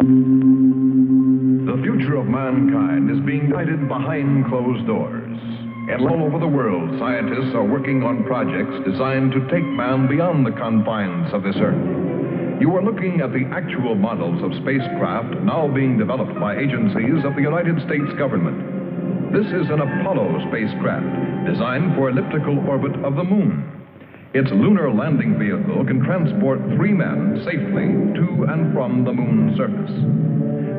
The future of mankind is being guided behind closed doors. And all over the world, scientists are working on projects designed to take man beyond the confines of this Earth. You are looking at the actual models of spacecraft now being developed by agencies of the United States government. This is an Apollo spacecraft designed for elliptical orbit of the moon. Its lunar landing vehicle can transport 3 men safely to and from the moon's surface.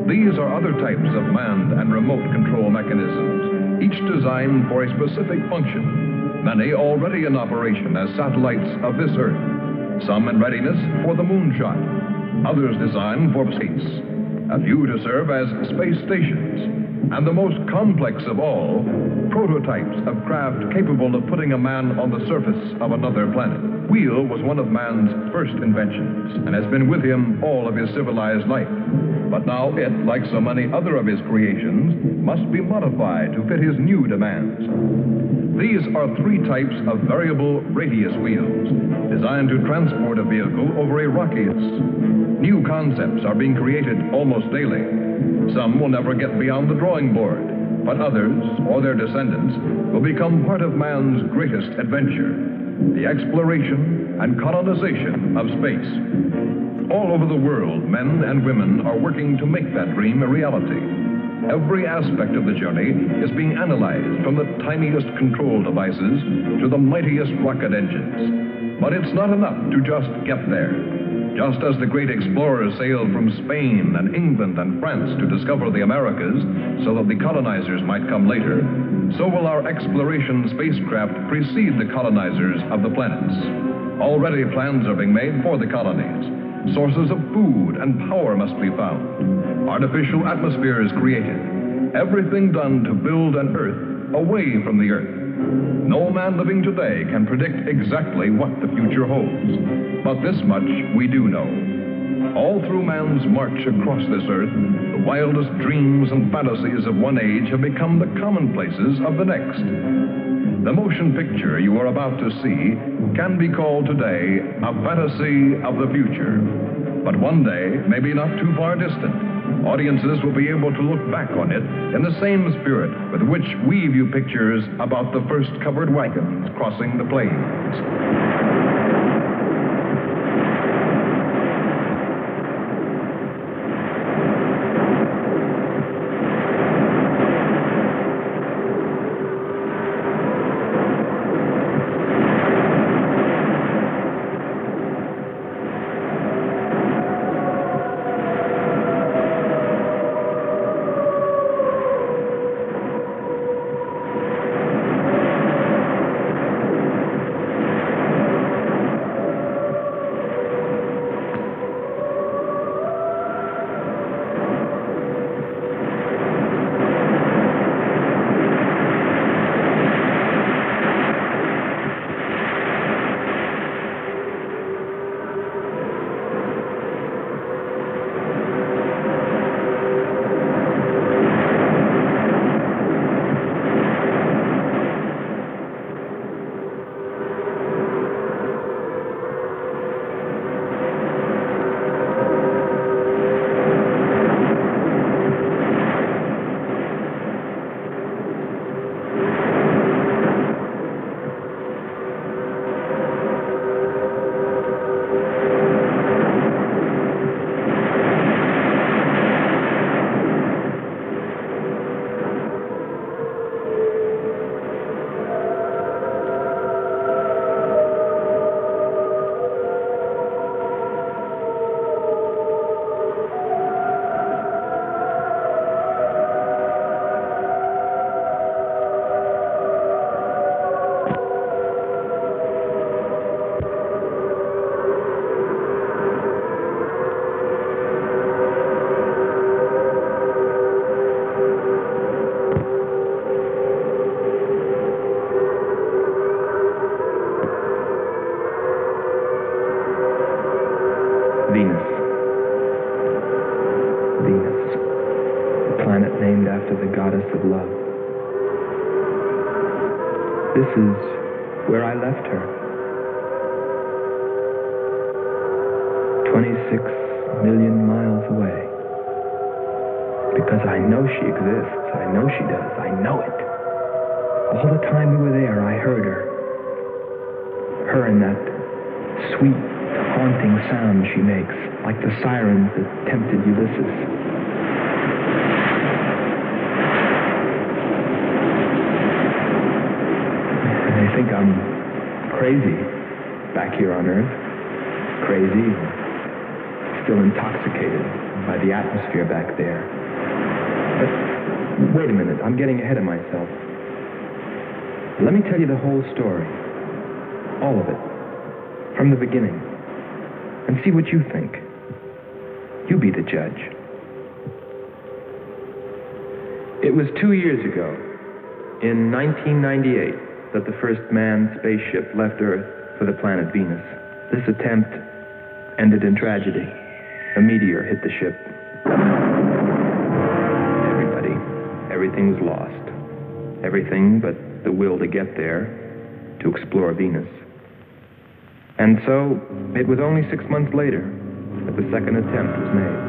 These are other types of manned and remote control mechanisms, each designed for a specific function, many already in operation as satellites of this Earth, some in readiness for the moonshot, others designed for space, a few to serve as space stations, and the most complex of all, prototypes of craft capable of putting a man on the surface of another planet. Wheel was one of man's first inventions and has been with him all of his civilized life. But now it, like so many other of his creations, must be modified to fit his new demands. These are 3 types of variable radius wheels, designed to transport a vehicle over a rocky. New concepts are being created almost daily. Some will never get beyond the drawing board, but others, or their descendants, will become part of man's greatest adventure, the exploration and colonization of space. All over the world, men and women are working to make that dream a reality. Every aspect of the journey is being analyzed, from the tiniest control devices to the mightiest rocket engines. But it's not enough to just get there. Just as the great explorers sailed from Spain and England and France to discover the Americas so that the colonizers might come later, so will our exploration spacecraft precede the colonizers of the planets. Already plans are being made for the colonies. Sources of food and power must be found. Artificial atmospheres created. Everything done to build an Earth away from the Earth. No man living today can predict exactly what the future holds. But this much we do know. All through man's march across this Earth, the wildest dreams and fantasies of one age have become the commonplaces of the next. The motion picture you are about to see can be called today a fantasy of the future. But one day, maybe not too far distant, audiences will be able to look back on it in the same spirit with which we view pictures about the first covered wagons crossing the plains. of love. This is where I left her. 26 million miles away. Because I know she exists. I know she does. I know it. All the time we were there, I heard her. Her and that sweet, haunting sound she makes, like the sirens that tempted Ulysses. I think I'm crazy back here on Earth. Crazy, still intoxicated by the atmosphere back there. But wait a minute, I'm getting ahead of myself. Let me tell you the whole story. All of it. From the beginning. And see what you think. You be the judge. It was 2 years ago, in 1998, that the first manned spaceship left Earth for the planet Venus. This attempt ended in tragedy. A meteor hit the ship. Everything was lost. Everything but the will to get there, to explore Venus. And so, it was only 6 months later that the second attempt was made.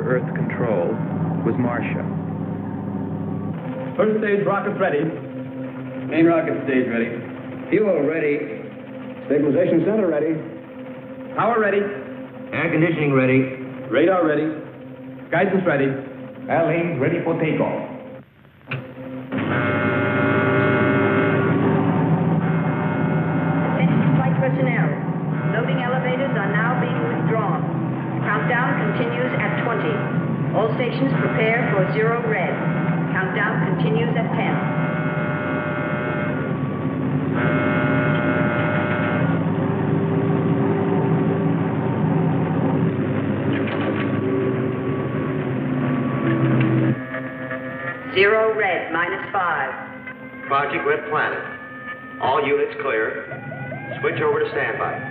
Earth Control was Marcia. First stage rockets ready. Main rocket stage ready. Fuel ready. Stabilization center ready. Power ready. Air conditioning ready. Radar ready. Guidance ready. Airlane ready for takeoff. Attention flight personnel. Loading elevators are now being withdrawn. Countdown continues at 20. All stations prepare for 0 red. Countdown continues at 10. Zero red, -5. Project Red Planet. All units clear. Switch over to standby.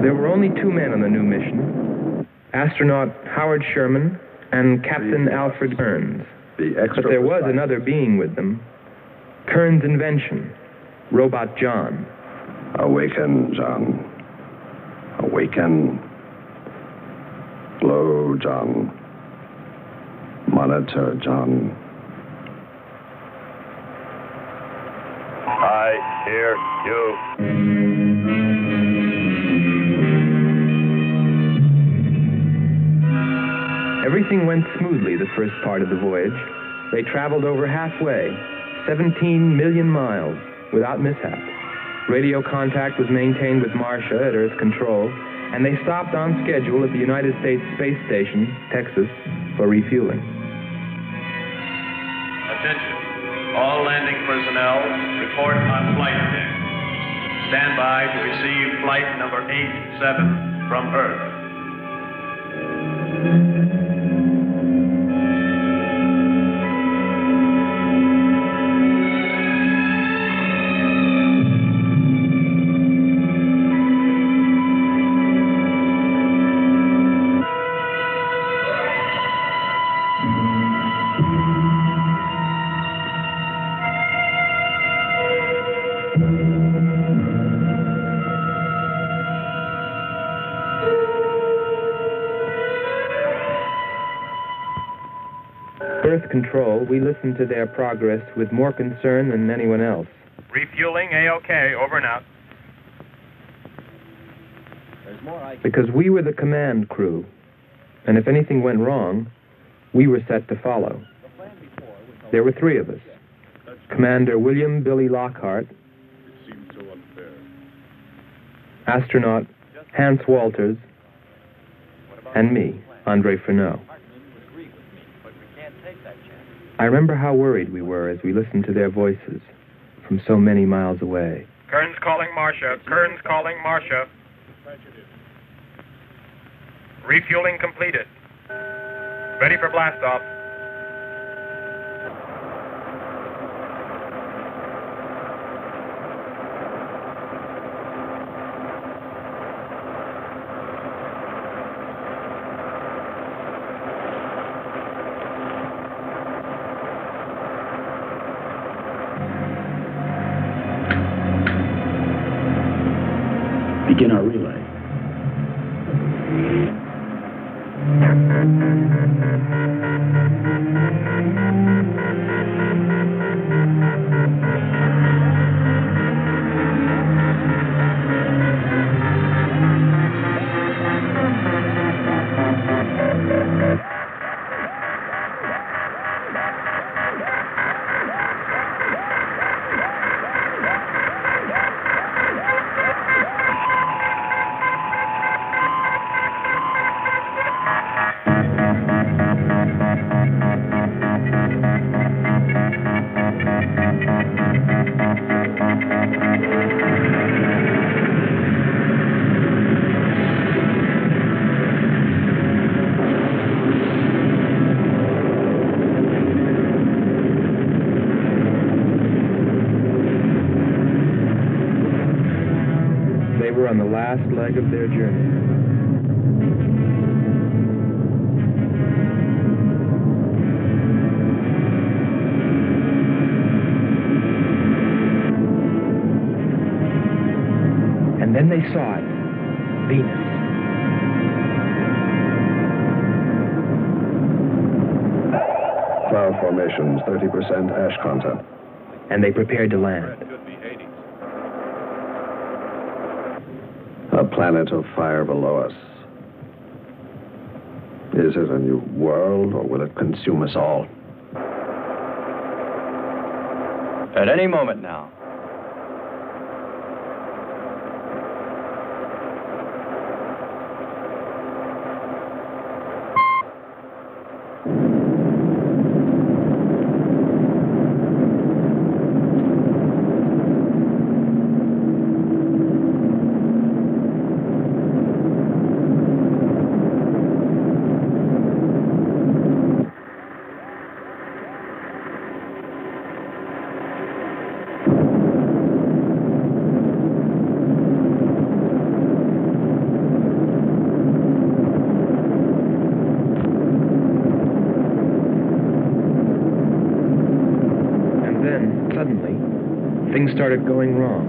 There were only 2 men on the new mission, astronaut Howard Sherman and Captain Alfred Kearns. But there was another being with them, Kearns' invention, Robot John. Awaken, John. Awaken. Glow, John. Monitor, John. I hear you. Everything went smoothly the first part of the voyage. They traveled over halfway, 17 million miles, without mishap. Radio contact was maintained with Marcia at Earth Control, and they stopped on schedule at the United States Space Station, Texas, for refueling. Attention. All landing personnel, report on flight deck. Stand by to receive flight number 87 from Earth. Earth Control, we listened to their progress with more concern than anyone else. Refueling A-OK, over and out. Because we were the command crew, and if anything went wrong, we were set to follow. There were 3 of us. Commander William Billy Lockhart, astronaut Hans Walters, and me, Andre Freneau. I remember how worried we were as we listened to their voices from so many miles away. Kern's calling Marcia. Kern's calling Marcia. Refueling completed. Ready for blast-off. Begin our relay. On the last leg of their journey. And then they saw it, Venus. Cloud formations, 30% ash content. And they prepared to land. A planet of fire below us. Is it a new world, or will it consume us all? At any moment now. Things started going wrong.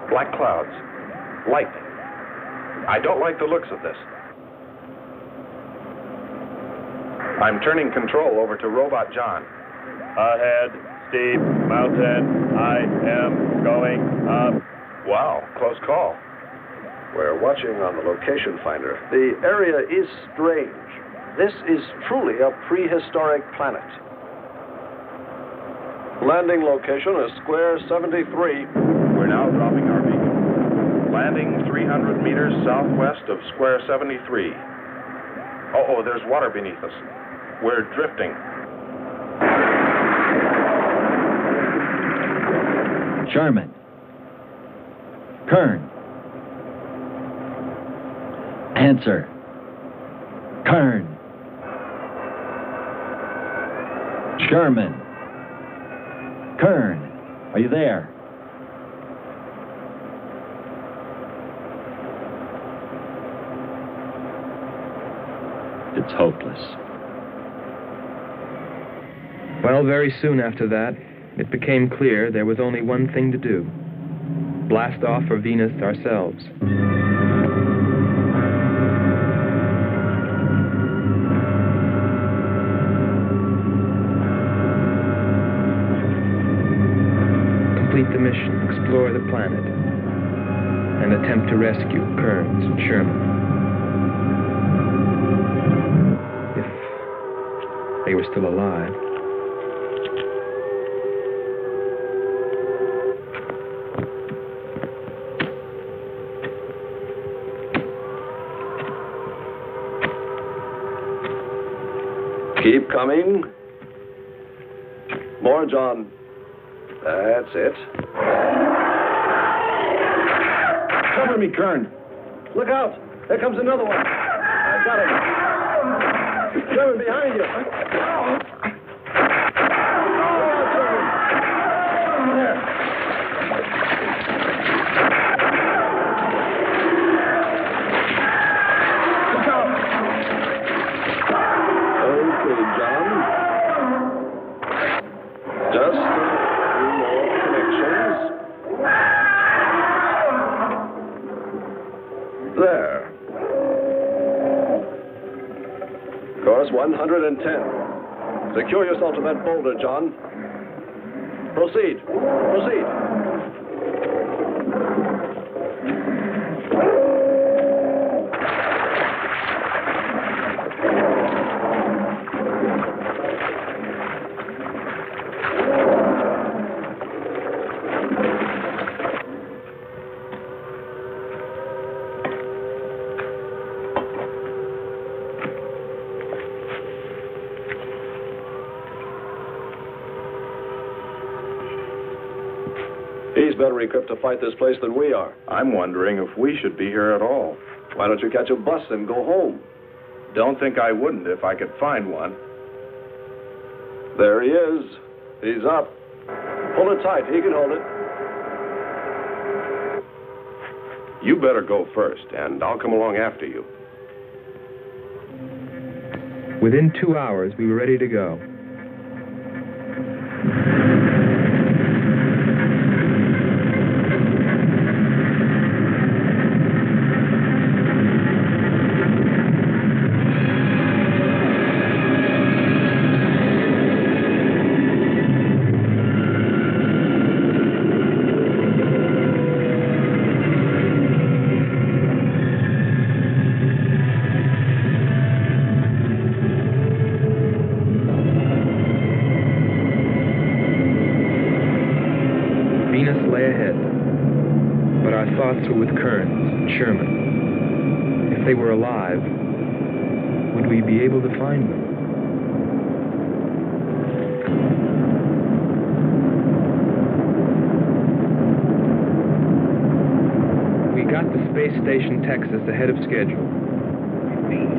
Black clouds. Lightning. I don't like the looks of this. I'm turning control over to Robot John. Ahead, steep mountain. I am going up. Wow, close call. We're watching on the location finder. The area is strange. This is truly a prehistoric planet. Landing location is Square 73. We're now dropping our beacon. Landing 300 meters southwest of Square 73. Oh, there's water beneath us. We're drifting. Sherman. Kern. Answer. Kern. Sherman. Kern, are you there? It's hopeless. Well, very soon after that, it became clear there was only one thing to do. Blast off for Venus ourselves. explore the planet and attempt to rescue Kearns and Sherman. If they were still alive. Keep coming. More, John. That's it. Cover me, Kern. Look out! There comes another one. I got him. Sherman, behind you. Okay, John. Just a few more connections. There. Course 110. Secure yourself to that boulder, John. Proceed. Proceed. He's better equipped to fight this place than we are. I'm wondering if we should be here at all. Why don't you catch a bus and go home? Don't think I wouldn't if I could find one. There he is. He's up. Pull it tight. He can hold it. You better go first, and I'll come along after you. Within 2 hours, we were ready to go. With Kearns and Sherman. If they were alive, would we be able to find them? We got to Space Station Texas ahead of schedule. Repeat.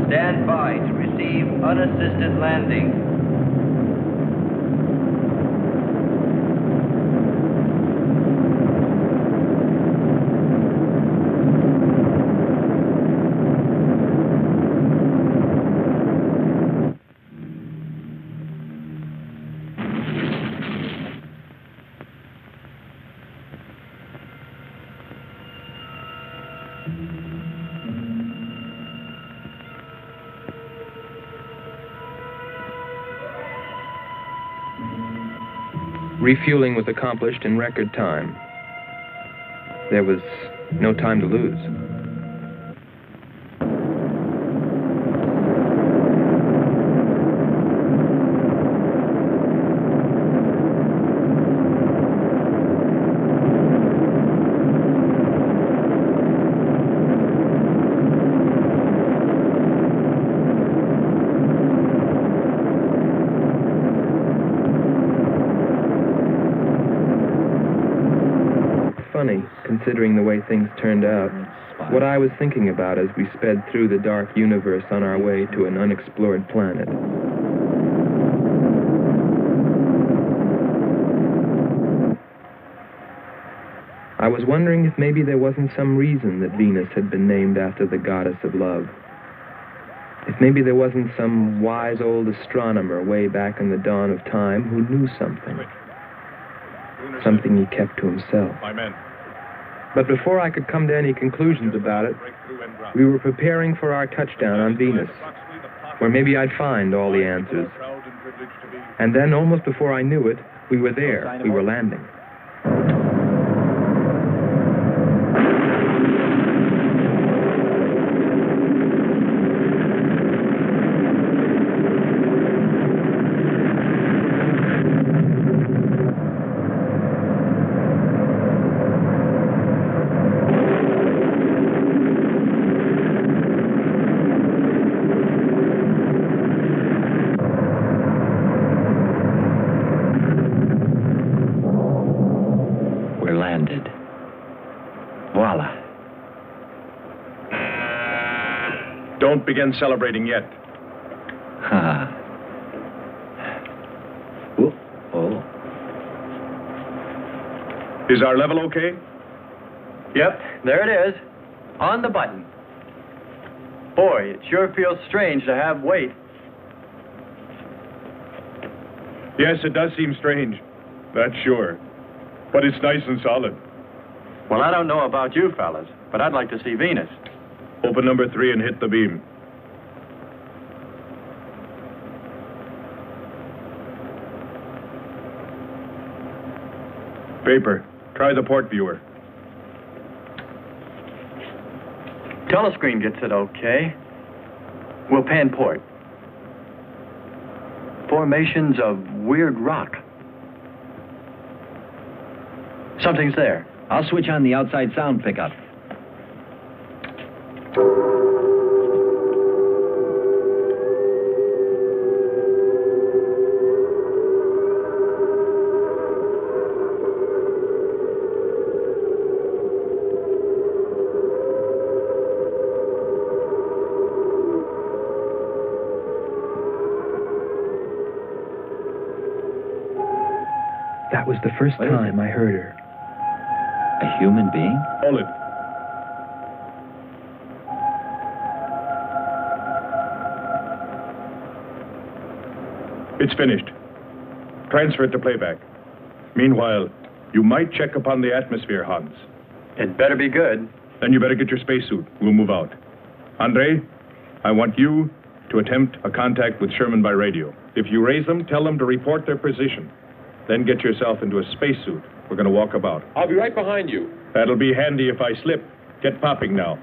Stand by to receive unassisted landing. Refueling was accomplished in record time. There was no time to lose. Considering the way things turned out, what I was thinking about as we sped through the dark universe on our way to an unexplored planet. I was wondering if maybe there wasn't some reason that Venus had been named after the goddess of love. If maybe there wasn't some wise old astronomer way back in the dawn of time who knew something. Something he kept to himself. My men. But before I could come to any conclusions about it, we were preparing for our touchdown on Venus, where maybe I'd find all the answers. And then, almost before I knew it, we were there. We were landing. Don't begin celebrating yet. Ha. Oh. Is our level okay? Yep, there it is. On the button. Boy, it sure feels strange to have weight. Yes, it does seem strange. That's sure. But it's nice and solid. Well, I don't know about you fellas, but I'd like to see Venus. Open number 3 and hit the beam. Paper, try the port viewer. Telescreen gets it okay. We'll pan port. Formations of weird rock. Something's there. I'll switch on the outside sound pickup. That was the first time I heard her. A human being? Hold it. It's finished. Transfer it to playback. Meanwhile, you might check upon the atmosphere, Hans. It better be good. Then you better get your spacesuit. We'll move out. Andre, I want you to attempt a contact with Sherman by radio. If you raise them, tell them to report their position. Then get yourself into a spacesuit. We're going to walk about. I'll be right behind you. That'll be handy if I slip. Get popping now.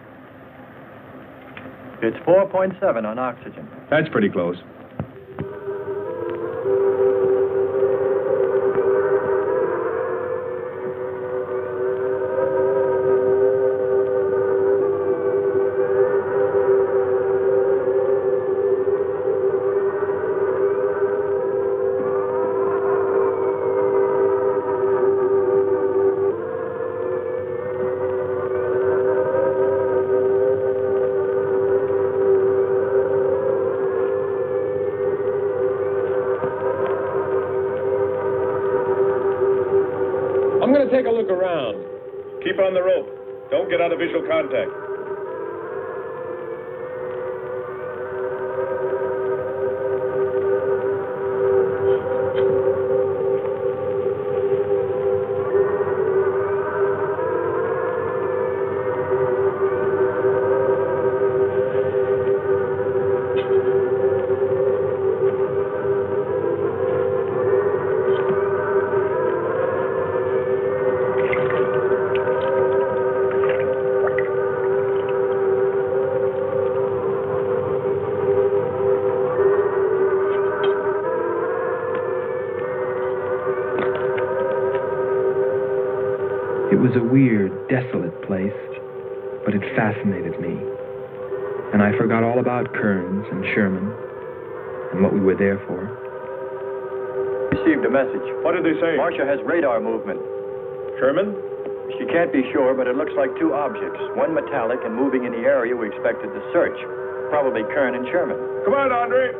It's 4.7 on oxygen. That's pretty close. I'm going to take a look around. Keep on the rope. Don't get out of visual contact. It was a weird, desolate place, but it fascinated me. And I forgot all about Kearns and Sherman and what we were there for. Received a message. What did they say? Marcia has radar movement. Sherman? She can't be sure, but it looks like two objects. One metallic and moving in the area we expected to search. Probably Kern and Sherman. Come on, Andre.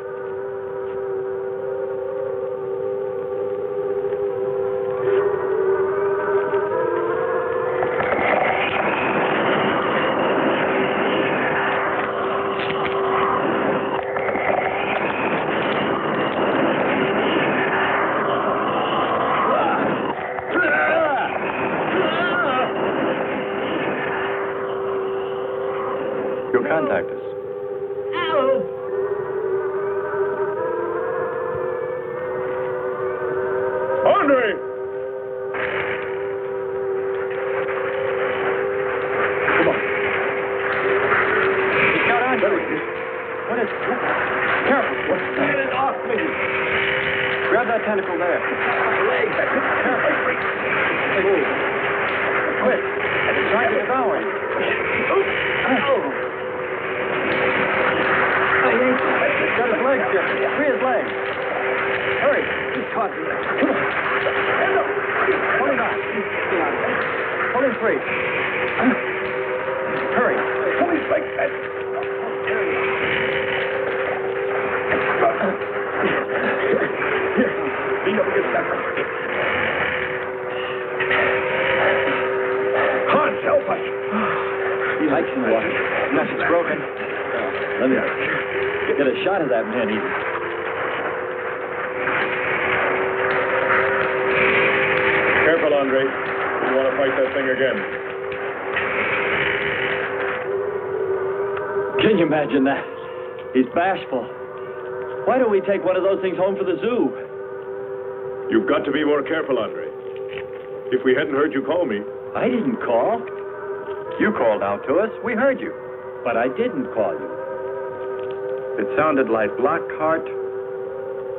You'll contact us. Andre! Come on. He's got on. What is... Careful. Get it off me. Grab that tentacle there. Leg. Careful. Move. Quick. It's trying to devour him. He's got his legs, Jeffrey. Free his legs. Hurry. He's caught. Come on. Pull him out. Pull him free. Hurry. Pull his legs. It's broken. Let me get a shot of that man. Careful, Andre. You want to fight that thing again. Can you imagine that? He's bashful. Why don't we take one of those things home for the zoo? You've got to be more careful, Andre. If we hadn't heard you call me... I didn't call. You called out to us. We heard you. But I didn't call you. It sounded like Lockhart.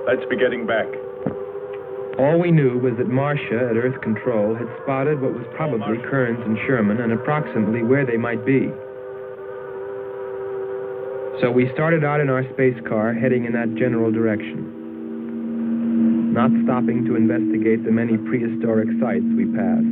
Let's be getting back. All we knew was that Marcia at Earth Control had spotted what was probably Kearns and Sherman and approximately where they might be. So we started out in our space car, heading in that general direction, not stopping to investigate the many prehistoric sites we passed.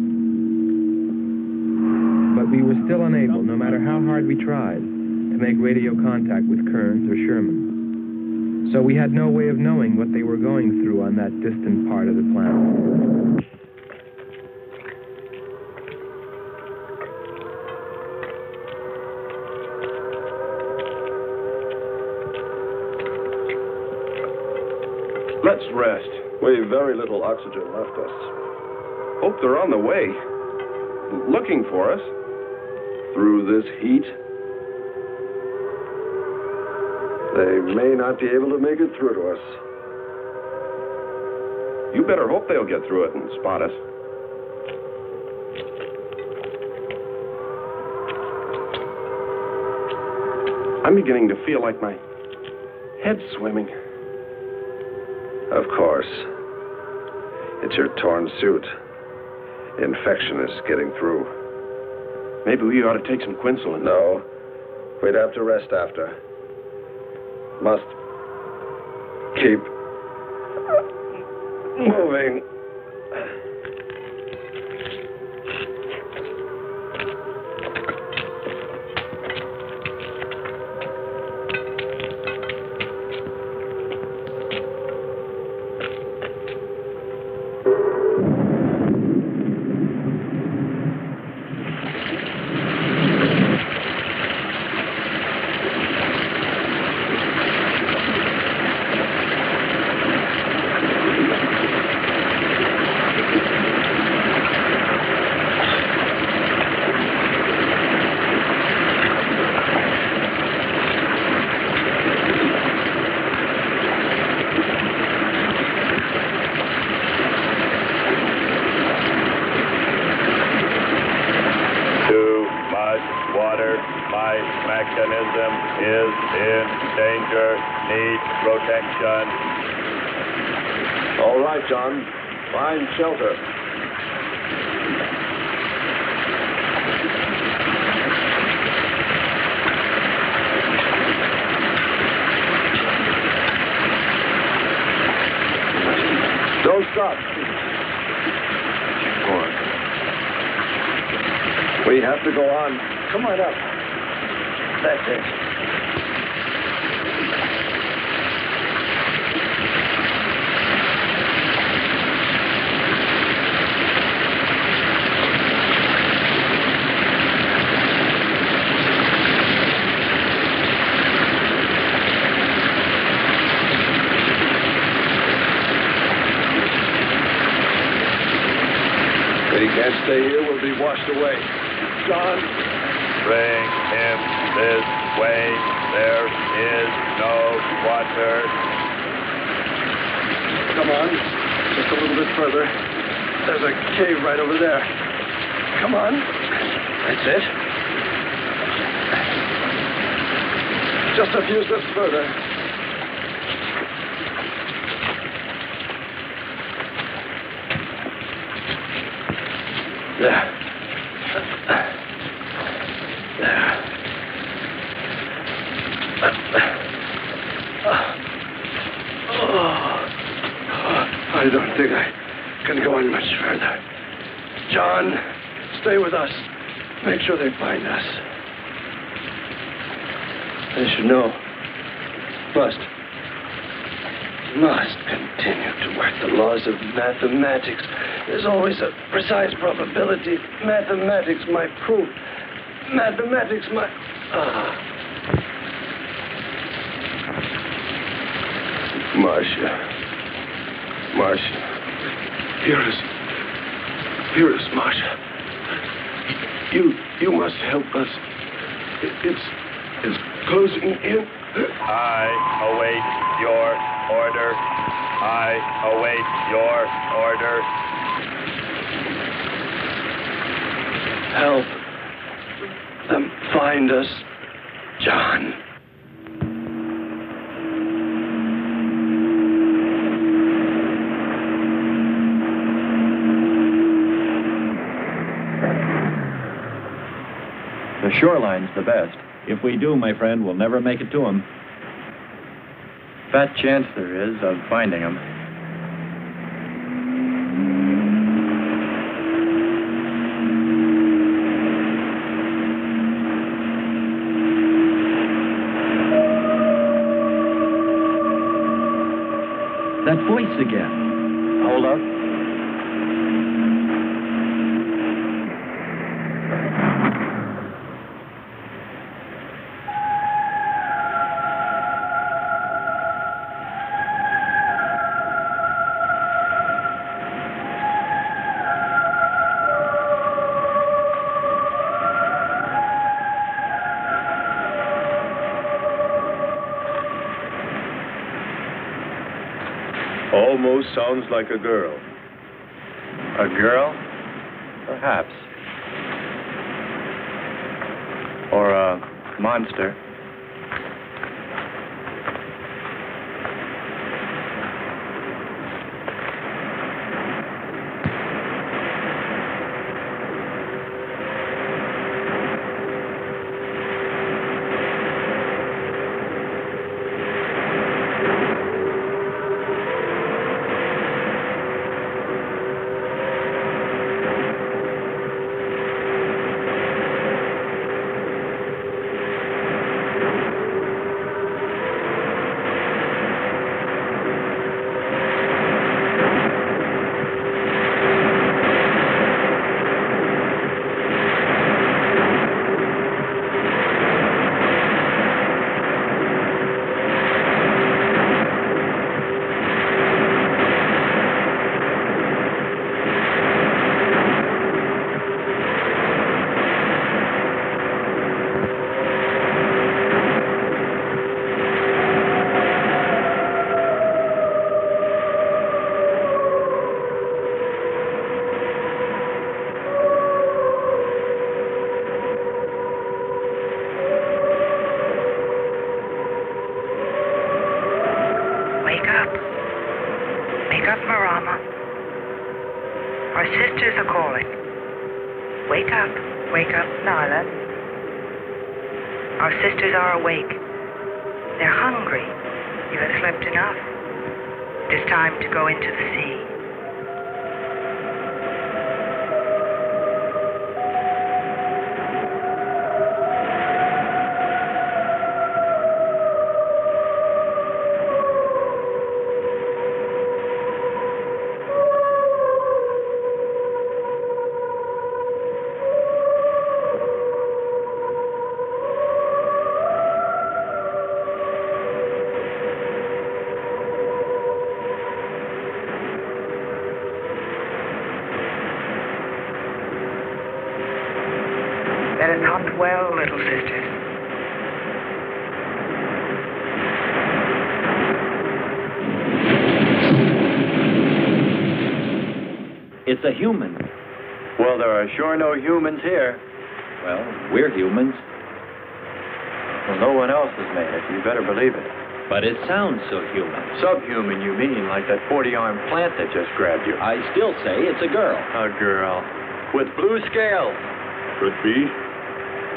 But we were still unable, no matter how hard we tried, to make radio contact with Kearns or Sherman. So we had no way of knowing what they were going through on that distant part of the planet. Let's rest. We've very little oxygen left us. Hope they're on the way. Looking for us. Through this heat. They may not be able to make it through to us. You better hope they'll get through it and spot us. I'm beginning to feel like my head's swimming. Of course. It's your torn suit. Infection is getting through. Maybe we ought to take some quinsulin. No. We'd have to rest after. Must keep moving. All right, John. Find shelter. Don't stop. Keep going. We have to go on. Come on up. That's it. Can't stay here, we'll be washed away. John. Bring him this way. There is no water. Come on. Just a little bit further. There's a cave right over there. Come on. That's it. Just a few steps further. There. I don't think I can go on much further. John, stay with us. Make sure they find us. They should know. Must continue to work the laws of mathematics. There's always a precise probability. Mathematics, my proof. Mathematics, my... Marcia. Here is Marcia. You must help us. It's closing in. I await your order. I await your order. Help them find us, John. The shoreline's the best. If we do, my friend, we'll never make it to him. Fat chance there is of finding him. That voice again. Hold up. Almost sounds like a girl. A girl? Perhaps. Or a monster. Well, little sisters. It's a human. Well, there are sure no humans here. Well, we're humans. Well, no one else has made it. You better believe it. But it sounds so human. Subhuman, you mean, like that 40-armed plant that just grabbed you. I still say it's a girl. A girl. With blue scales. Could be.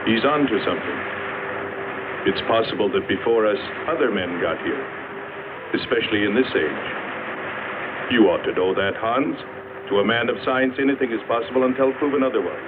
He's on to something. It's possible that before us, other men got here, especially in this age. You ought to know that, Hans. To a man of science, anything is possible until proven otherwise.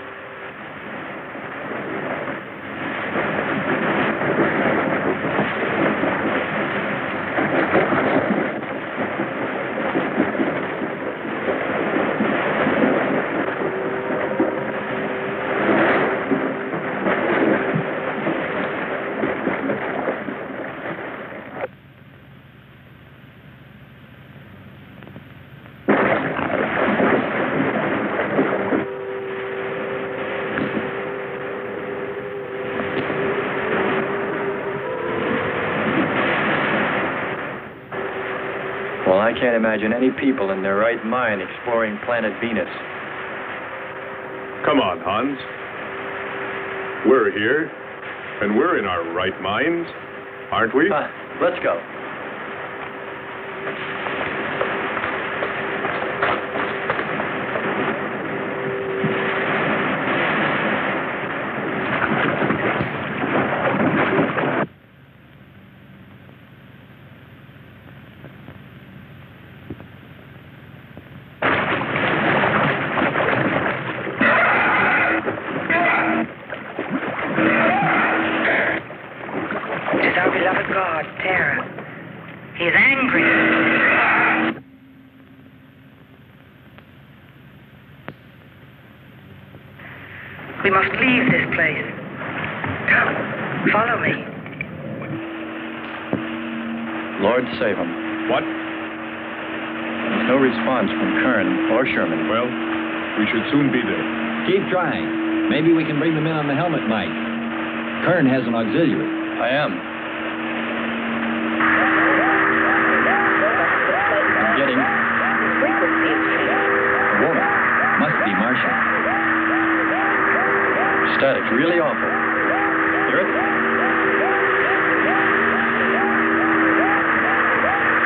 Well, I can't imagine any people in their right mind exploring planet Venus. Come on, Hans. We're here, and we're in our right minds, aren't we? Let's go. We must leave this place. Come, follow me. Lord save him. What? There's no response from Kern or Sherman. Well, we should soon be there. Keep trying. Maybe we can bring them in on the helmet mic. Kern has an auxiliary. I am. I'm getting... A woman. Must be Martian. Static's really awful. Hear it?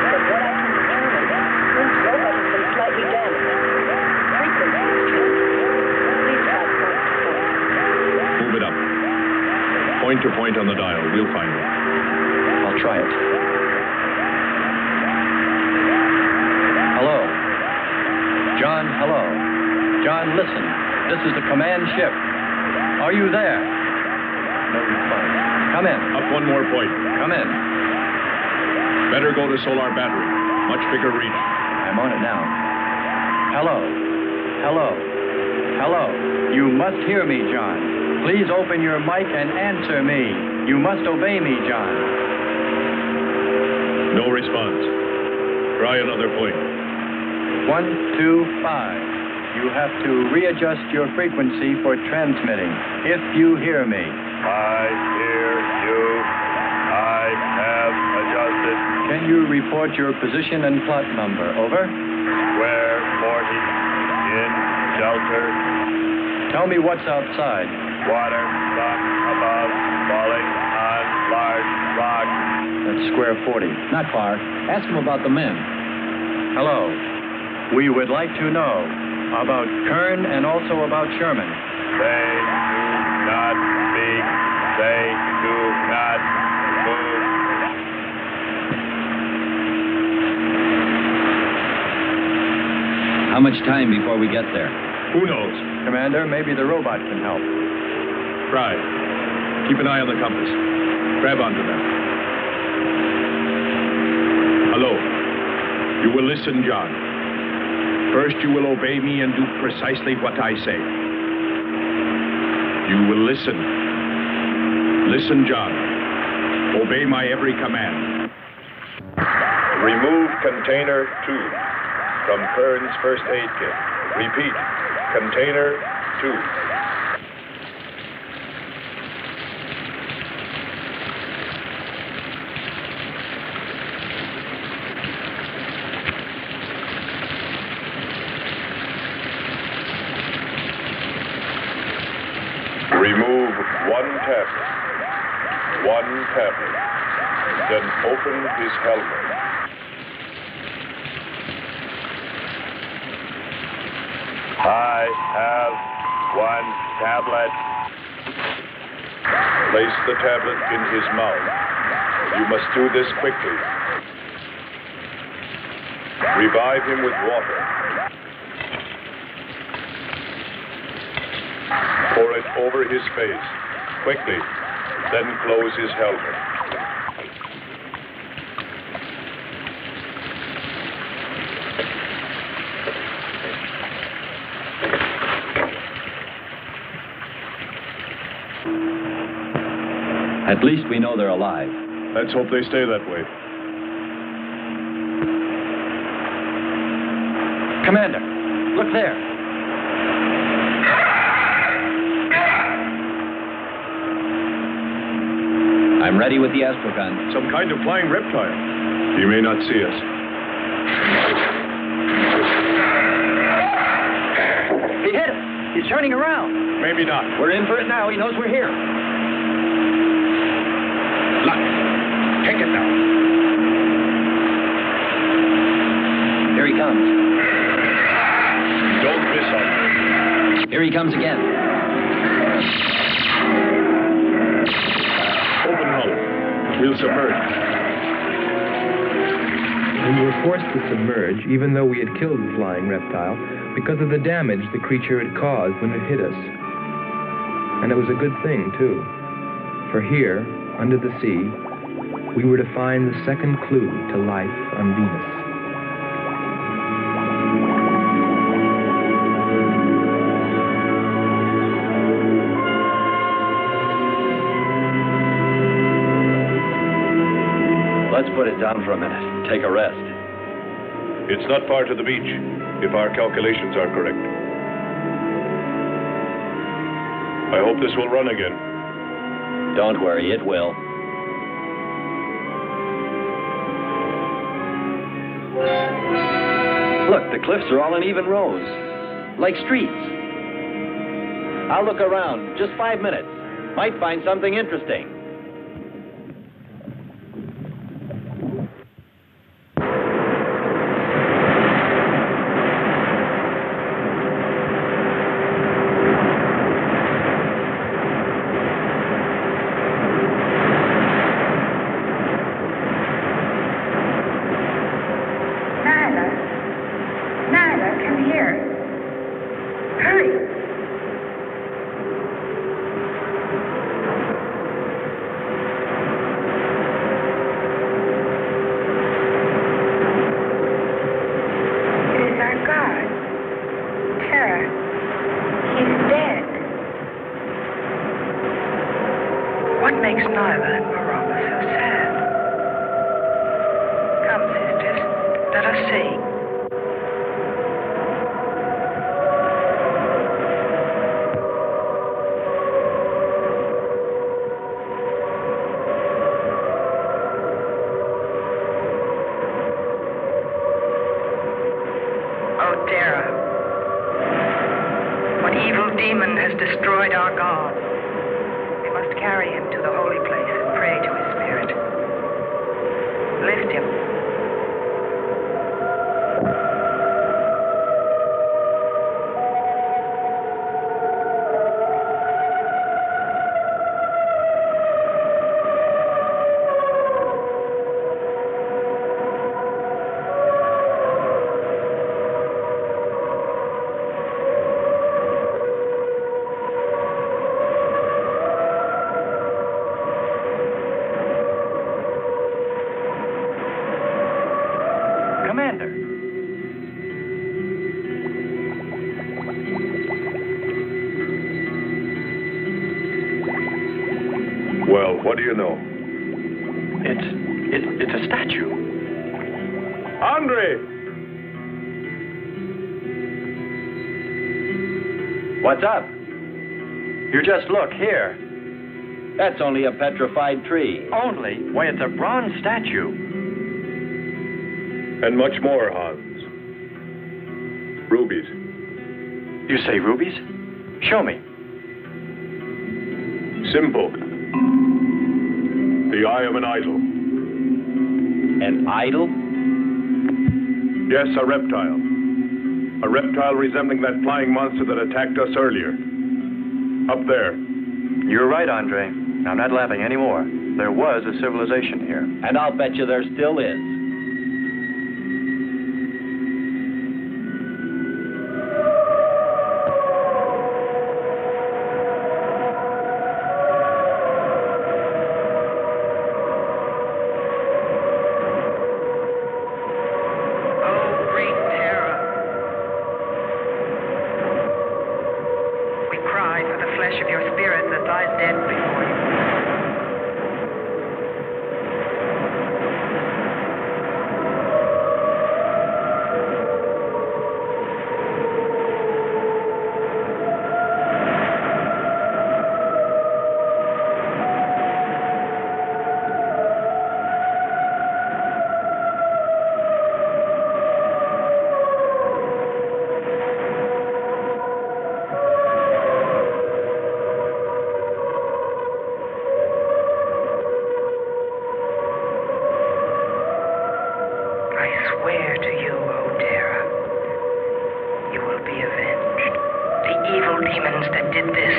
From what I can determine, Prince Robot has been slightly damaged. Frequency is changing. Please try point to point. Move it up. Point to point on the dial. We'll find it. I'll try it. Hello. John, hello. John, listen. This is the command ship. Are you there? No response. Come in. Up one more point. Come in. Better go to solar battery. Much bigger reach. I'm on it now. Hello. Hello. Hello. You must hear me, John. Please open your mic and answer me. You must obey me, John. No response. Try another point. 1, 2, 5. You have to readjust your frequency for transmitting. If you hear me. I hear you. I have adjusted. Can you report your position and plot number? Over. Square 40. In shelter. Tell me what's outside. Water, sun above, falling on large rock. That's square 40. Not far. Ask him about the men. Hello. We would like to know about Kern and also about Sherman. They do not speak. They do not move. How much time before we get there? Who knows? Commander, maybe the robot can help. Try. Keep an eye on the compass. Grab onto them. Hello. You will listen, John. First, you will obey me and do precisely what I say. You will listen. Listen, John. Obey my every command. Remove container 2 from Kern's first aid kit. Repeat, container 2. Remove one tablet. Then open his helmet. I have one tablet. Place the tablet in his mouth. You must do this quickly. Revive him with water. Pour it over his face. Quickly. Then close his helmet. At least we know they're alive. Let's hope they stay that way. Commander, look there. I'm ready with the astrogun. Some kind of flying reptile. He may not see us. He hit us. He's turning around. Maybe not. We're in for it now. He knows we're here. Luck. Take it now. Here he comes. Don't miss on. Here he comes again. Open hull. We'll submerge. We were forced to submerge, even though we had killed the flying reptile, because of the damage the creature had caused when it hit us. And it was a good thing, too. For here, under the sea, we were to find the second clue to life on Venus. Let's put it down for a minute. Take a rest. It's not far to the beach, if our calculations are correct. I hope this will run again. Don't worry, it will. Look, the cliffs are all in even rows, like streets. I'll look around. Just 5 minutes. Might find something interesting. What do you know? It's a statue. Andre! What's up? You just look here. That's only a petrified tree. Only? Why, it's a bronze statue. And much more, Hans. Rubies. You say rubies? Show me. Simple. The eye of an idol. An idol? Yes, a reptile. A reptile resembling that flying monster that attacked us earlier. Up there. You're right, Andre. I'm not laughing anymore. There was a civilization here. And I'll bet you there still is. swear to you, O Terra, you will be avenged. The evil demons that did this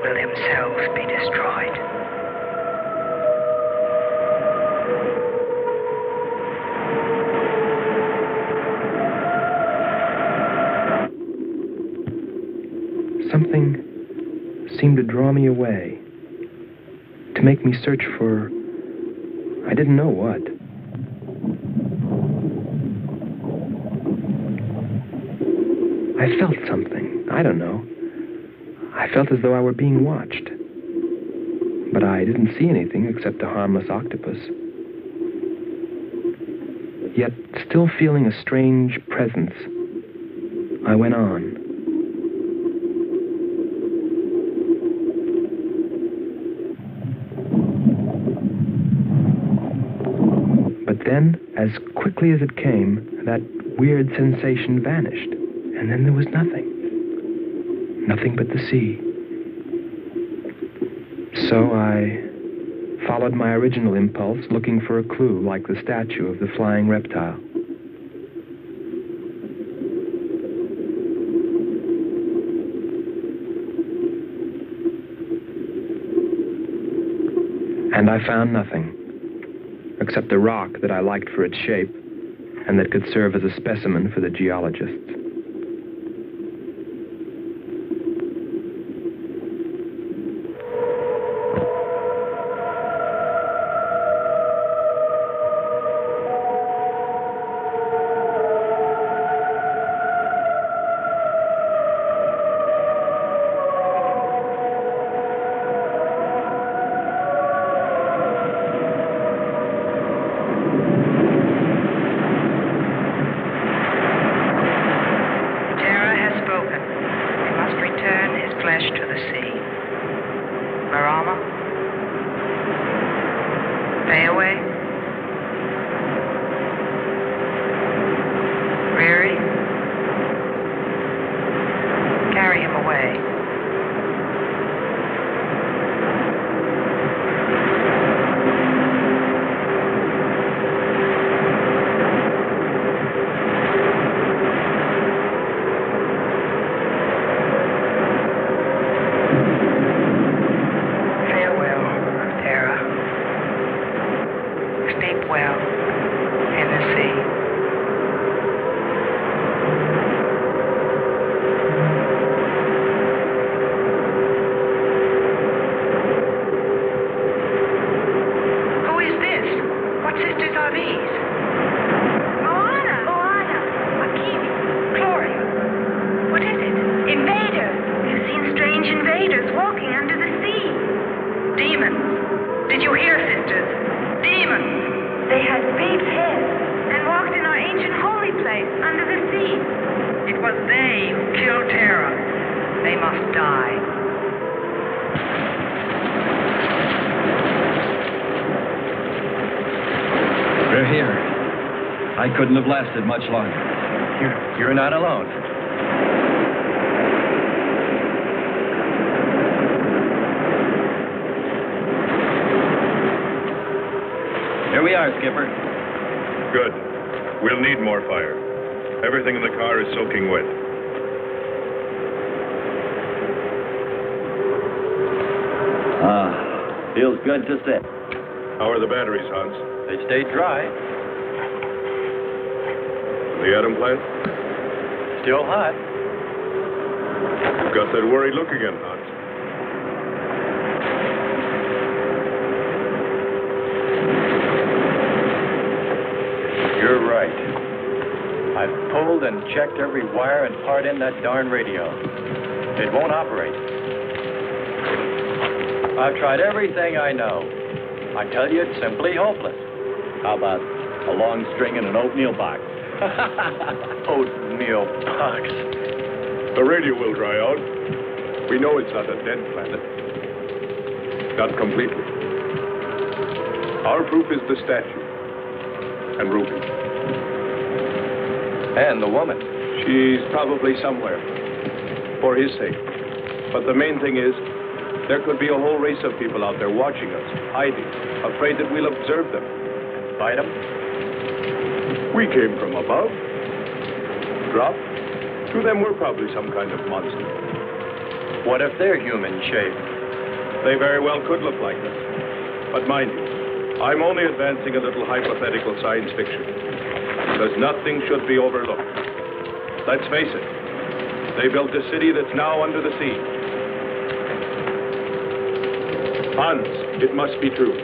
will themselves be destroyed. Something seemed to draw me away, to make me search for, I didn't know what. I felt something, I don't know. I felt as though I were being watched. But I didn't see anything except a harmless octopus. Yet, still feeling a strange presence, I went on. But then, as quickly as it came, that weird sensation vanished. And then there was nothing. Nothing but the sea. So I followed my original impulse, looking for a clue like the statue of the flying reptile. And I found nothing, except a rock that I liked for its shape and that could serve as a specimen for the geologists. Couldn't have lasted much longer. You're not alone. Here we are, Skipper. Good. We'll need more fire. Everything in the car is soaking wet. Feels good to sit. How are the batteries, Hans? They stayed dry. The atom plant? Still hot. You've got that worried look again, Hans. You're right. I've pulled and checked every wire and part in that darn radio. It won't operate. I've tried everything I know. I tell you, it's simply hopeless. How about a long string and an oatmeal box? Oatmeal box. The radio will dry out. We know it's not a dead planet. Not completely. Our proof is the statue. And Ruby. And the woman. She's probably somewhere. For his sake. But the main thing is, there could be a whole race of people out there watching us, hiding, afraid that we'll observe them. Fight them? We came from above. Dropped. To them, we're probably some kind of monster. What if they're human shape? They very well could look like them. But mind you, I'm only advancing a little hypothetical science fiction. Because nothing should be overlooked. Let's face it. They built a city that's now under the sea. Hans, it must be true.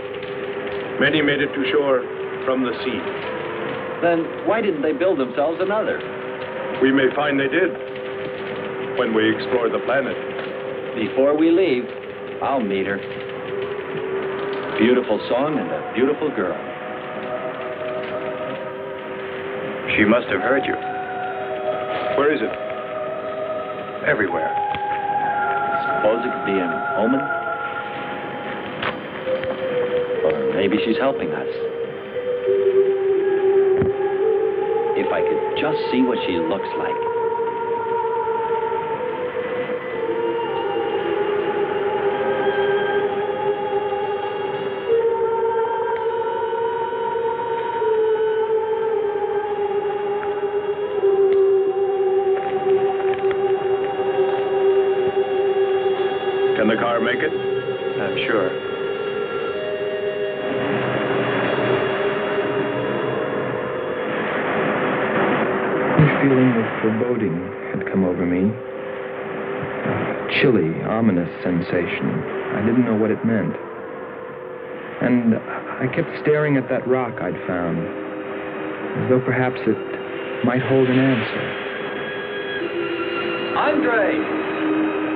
Many made it to shore from the sea. Then why didn't they build themselves another? We may find they did when we explore the planet. Before we leave, I'll meet her. Beautiful song and a beautiful girl. She must have heard you. Where is it? Everywhere. Suppose it could be an omen? Or maybe she's helping us. If I could just see what she looks like. Can the car make it? I'm sure. A feeling of foreboding had come over me. A chilly, ominous sensation. I didn't know what it meant. And I kept staring at that rock I'd found, as though perhaps it might hold an answer. Andre!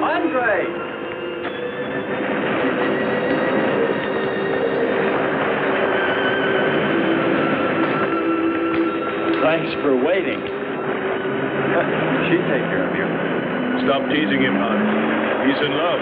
Andre! Thanks for waiting. She'd take care of you. Stop teasing him, Hans. He's in love.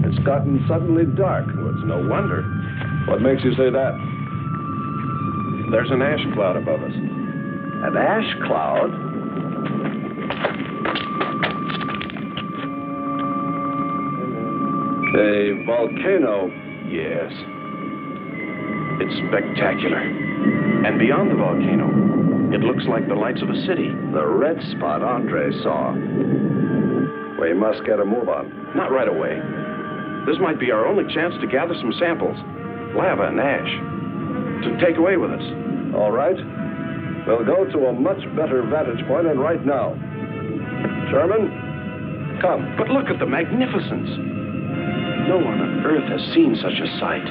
It's gotten suddenly dark. Well, it's no wonder. What makes you say that? There's an ash cloud above us. An ash cloud? A volcano, yes. It's spectacular. And beyond the volcano, it looks like the lights of a city. The red spot Andre saw. We must get a move on. Not right away. This might be our only chance to gather some samples. Lava and ash. To take away with us. All right. We'll go to a much better vantage point, and right now. Sherman, come. But look at the magnificence. No one on Earth has seen such a sight.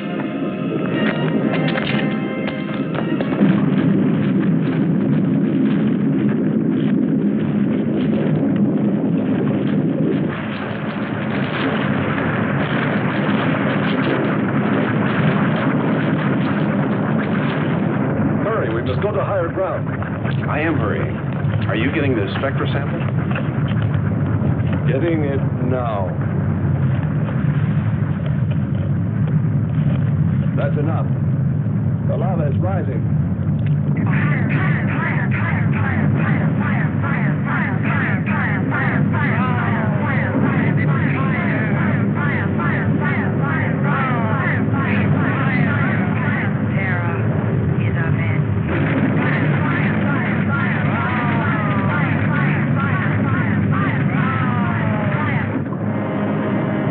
Hurry, we must go to higher ground. I am hurrying. Are you getting the spectra sample? Getting it now. That's enough. The lava is rising.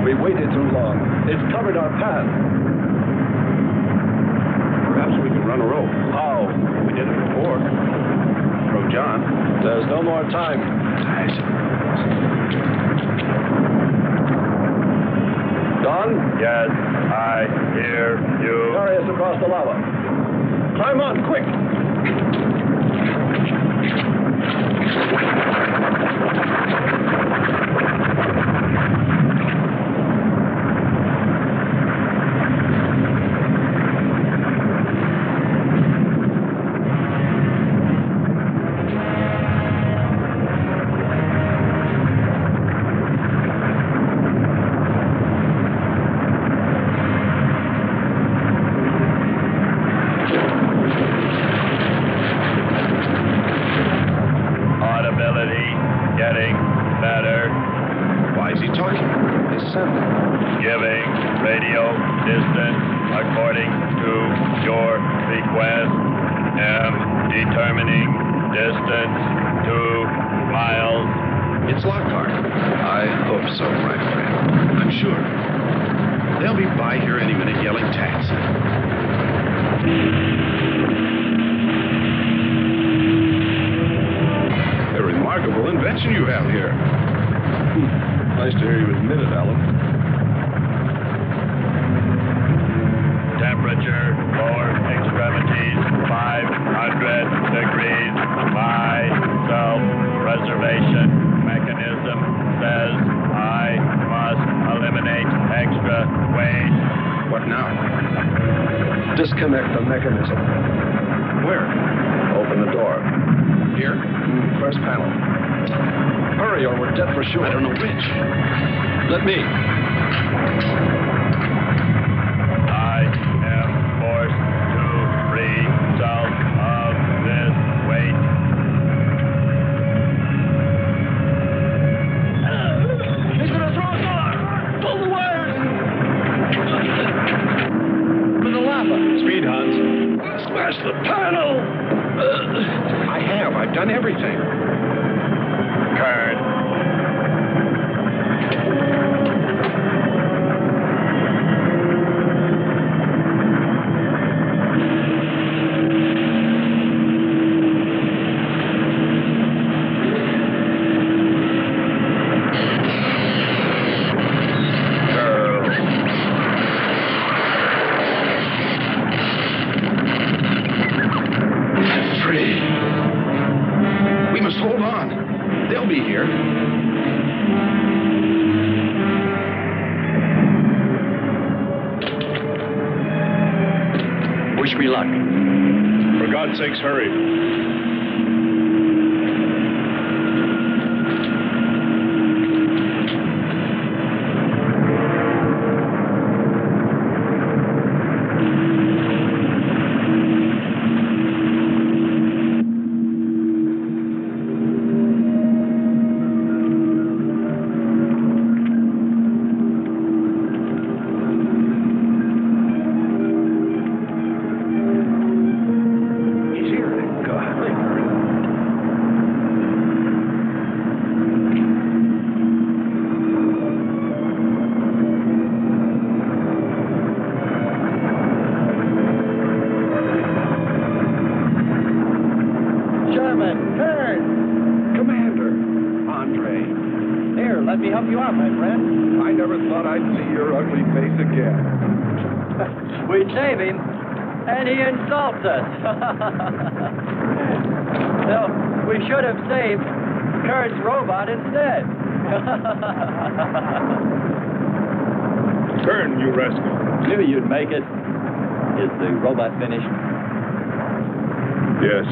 We waited too long. It's covered our path. Perhaps we can run a rope. How? We did it before. Throw John. There's no more time. Don? Yes, I hear you. Carry us across the lava. Climb on, quick! Disconnect the mechanism. Where? Open the door. Here? First panel. Hurry or we're dead for sure. I don't know which. Let me. I am forced to free myself of this weight. He's gonna throw us off! Pull the wires! For the lava. Speed, Hans. Smash the panel! I've done everything. Kern. Sakes, hurry. Let me help you out, my friend. I never thought I'd see your ugly face again. We save him, and he insults us. No, we should have saved Kurt's robot instead. Turn, you rascal. Knew you'd make it. Is the robot finished? Yes.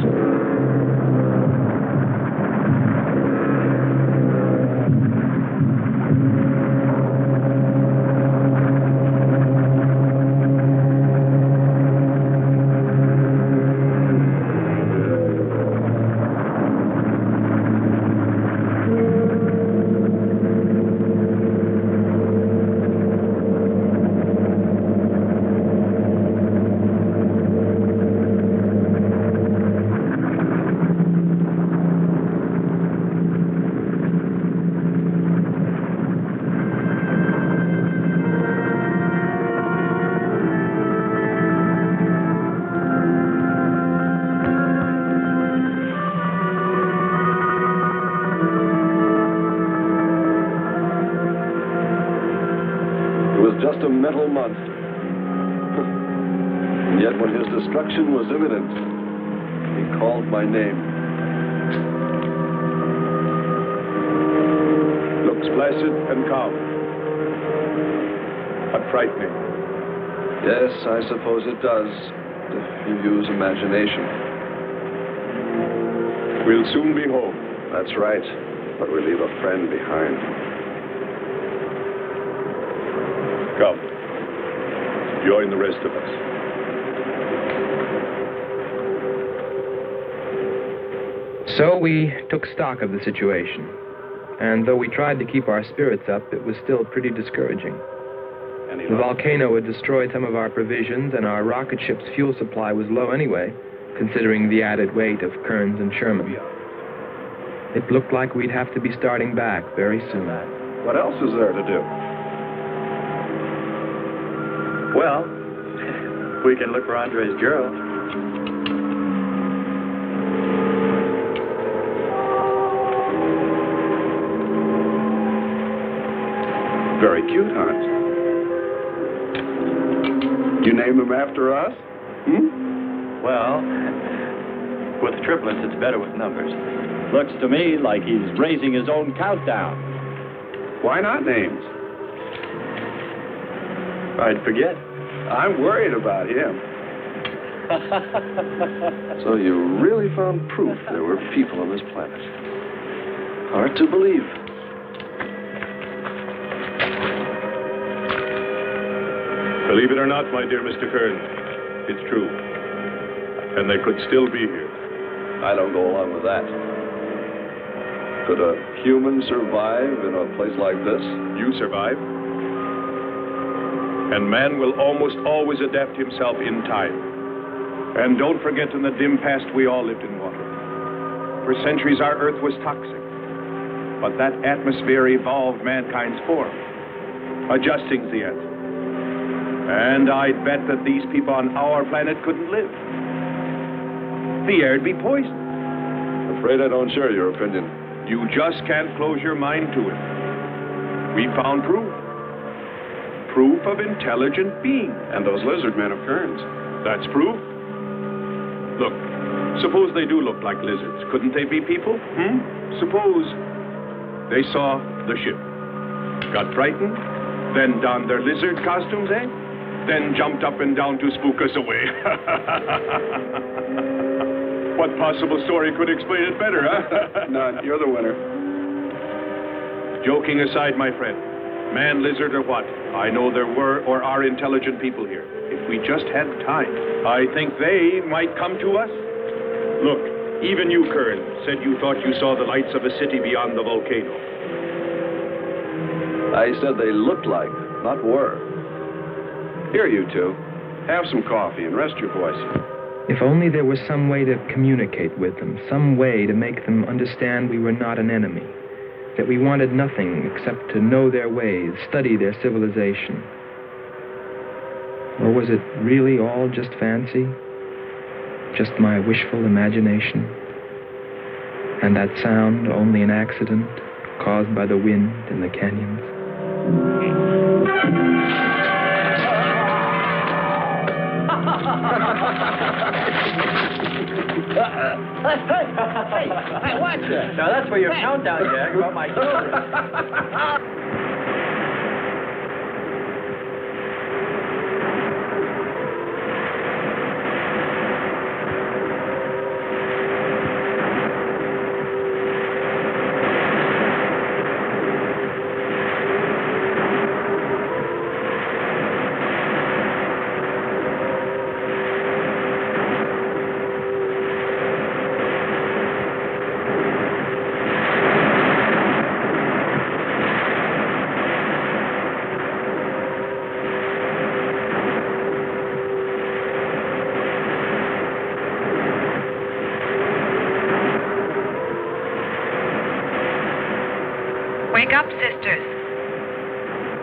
Just a mental monster. And yet when his destruction was imminent, he called my name. Looks placid and calm. But frightening. Yes, I suppose it does, if you use imagination. We'll soon be home. That's right, but we leave a friend behind. Come. Join the rest of us. So we took stock of the situation. And though we tried to keep our spirits up, it was still pretty discouraging. The volcano had destroyed some of our provisions, and our rocket ship's fuel supply was low anyway, considering the added weight of Kearns and Sherman. It looked like we'd have to be starting back very soon. What else is there to do? Well, we can look for Andre's girl. Very cute, Hans. You name him after us? Well, with triplets, it's better with numbers. Looks to me like he's raising his own countdown. Why not names? I'd forget. I'm worried about him. So you really found proof there were people on this planet. Hard to believe. Believe it or not, my dear Mr. Kern, it's true. And they could still be here. I don't go along with that. Could a human survive in a place like this? You survive. And man will almost always adapt himself in time. And don't forget, in the dim past, we all lived in water. For centuries, our Earth was toxic. But that atmosphere evolved mankind's form, adjusting the Earth. And I'd bet that these people on our planet couldn't live. The air'd be poisoned. Afraid I don't share your opinion. You just can't close your mind to it. We found proof. Proof of intelligent being. And those lizard men of Kearns. That's proof. Look, suppose they do look like lizards. Couldn't they be people? Suppose they saw the ship, got frightened, then donned their lizard costumes, then jumped up and down to spook us away. What possible story could explain it better, huh? None. You're the winner. Joking aside, my friend, man, lizard, or what, I know there were or are intelligent people here. If we just had time, I think they might come to us. Look, even you, Kern, said you thought you saw the lights of a city beyond the volcano. I said they looked like, not were. Here, you two. Have some coffee and rest your voice. If only there was some way to communicate with them, some way to make them understand we were not an enemy, that we wanted nothing except to know their ways, study their civilization. Or was it really all just fancy? Just my wishful imagination? And that sound only an accident? caused by the wind in the canyons. Hey, watch it. Now, that's for your countdown, Jack, about my children. Wake up, sisters.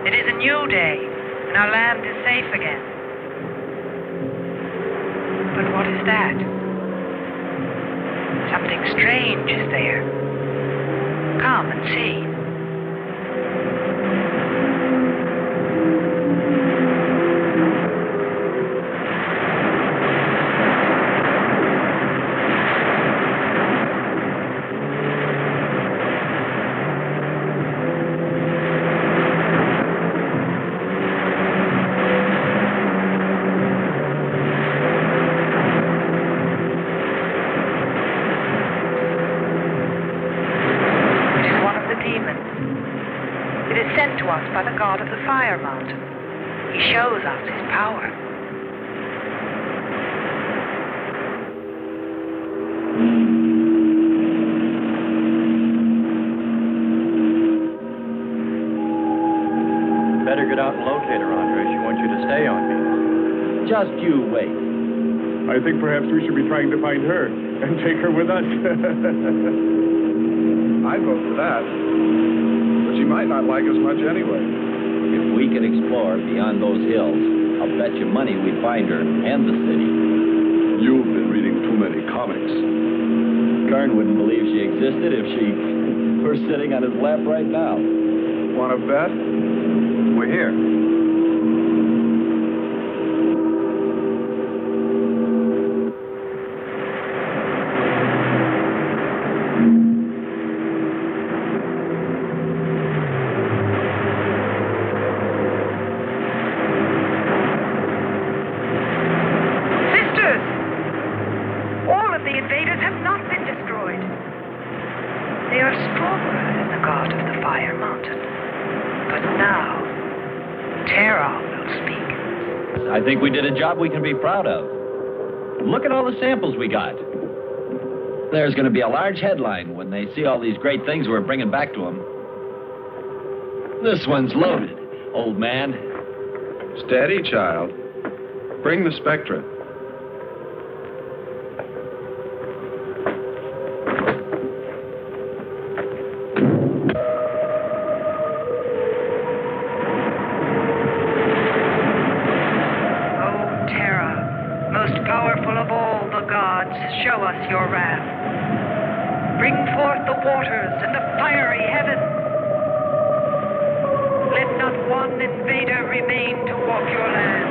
It is a new day, and our land is safe again. But what is that? Something strange is there. Come and see. By the god of the fire mountain. He shows us his power. Better get out and locate her, Andre. She wants you to stay on me. Just you wait. I think perhaps we should be trying to find her and take her with us. I'd vote for that. But she might not like us much anyway. If we could explore beyond those hills, I'll bet you money we'd find her and the city. You've been reading too many comics. Kern wouldn't believe she existed if she were sitting on his lap right now. Want to bet? We're here. I think we did a job we can be proud of. Look at all the samples we got. There's going to be a large headline when they see all these great things we're bringing back to them. This one's loaded, old man. Steady, child. Bring the spectra. Show us your wrath. Bring forth the waters and the fiery heaven. Let not one invader remain to walk your land.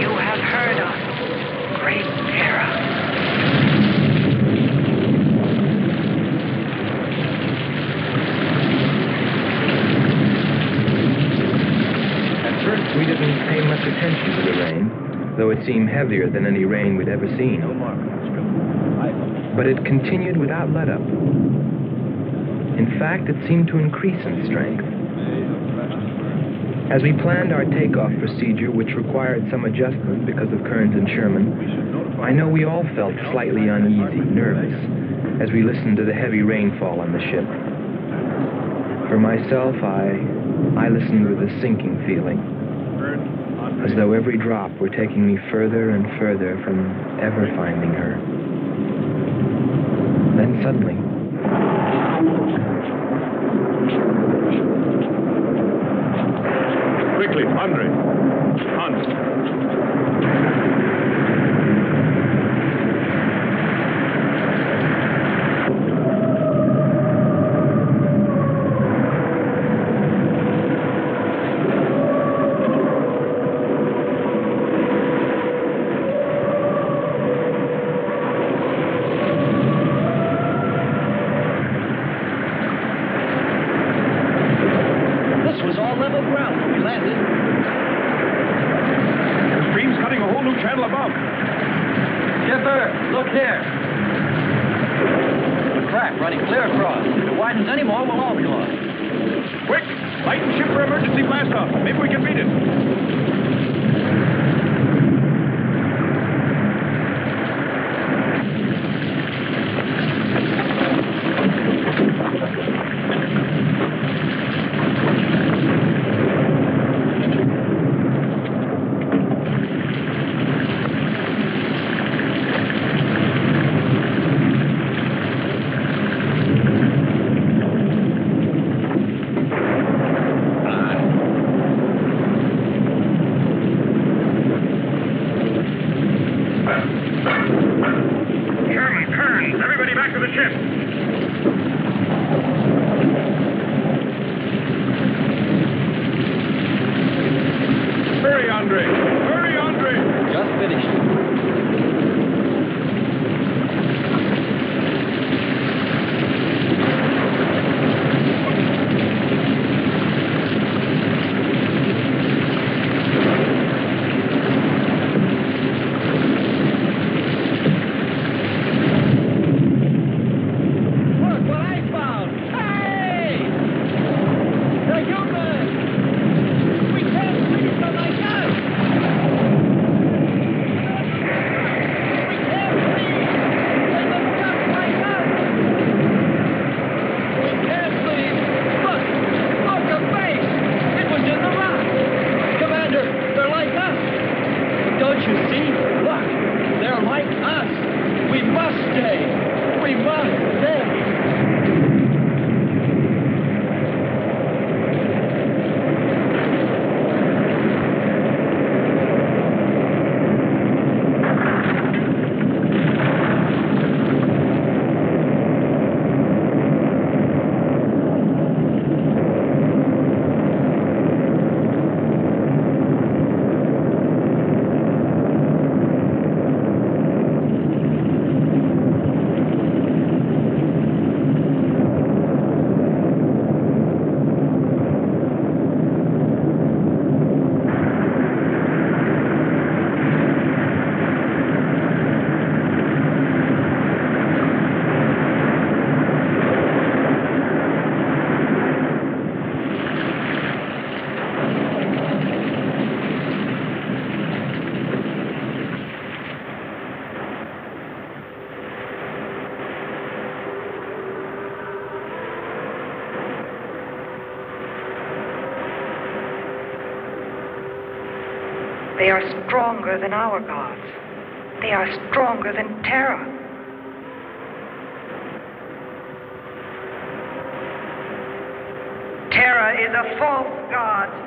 You have heard us, great Terra. We didn't pay much attention to the rain, though it seemed heavier than any rain we'd ever seen. But it continued without let-up. In fact, it seemed to increase in strength. As we planned our takeoff procedure, which required some adjustment because of Kearns and Sherman, I know we all felt slightly uneasy, nervous, as we listened to the heavy rainfall on the ship. For myself, I listened with a sinking feeling, as though every drop were taking me further and further from ever finding her. Then suddenly, Quickly, Andre. Hans. They are stronger than our gods. They are stronger than Terra. Terra is a false god.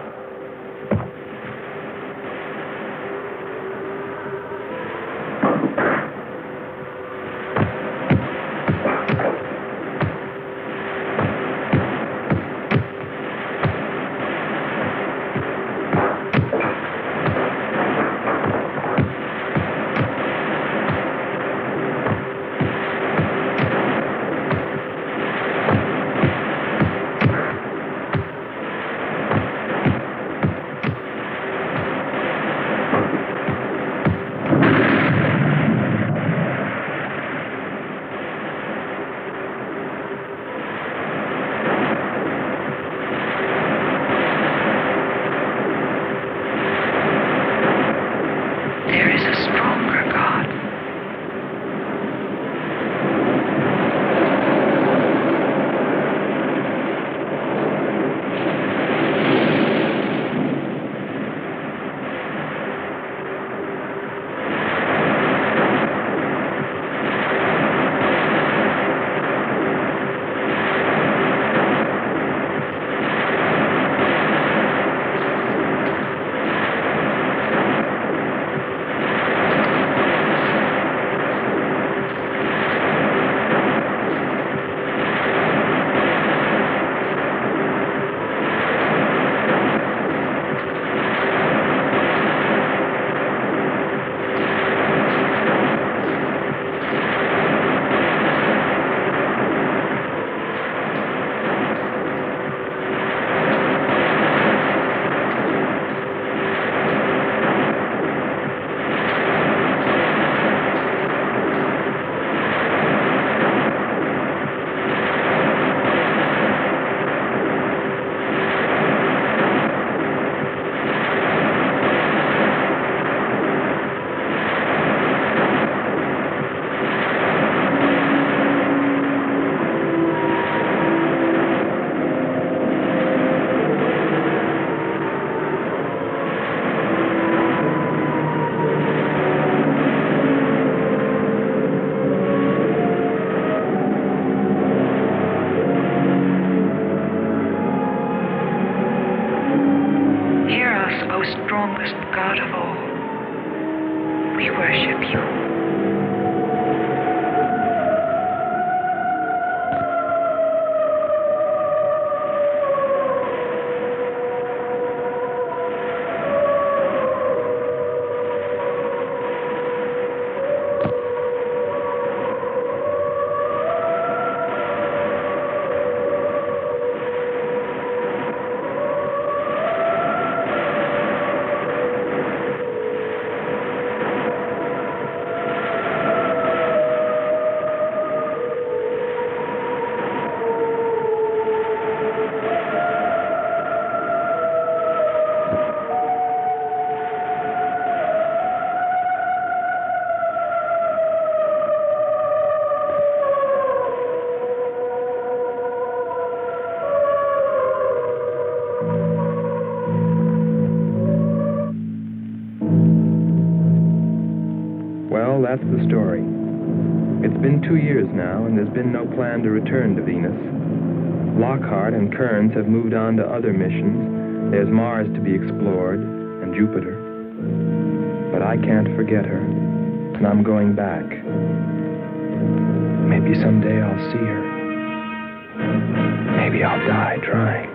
strongest God of all. We worship you. Well, that's the story. It's been 2 years now, and there's been no plan to return to Venus. Lockhart and Kearns have moved on to other missions. There's Mars to be explored, and Jupiter. But I can't forget her, and I'm going back. Maybe someday I'll see her. Maybe I'll die trying.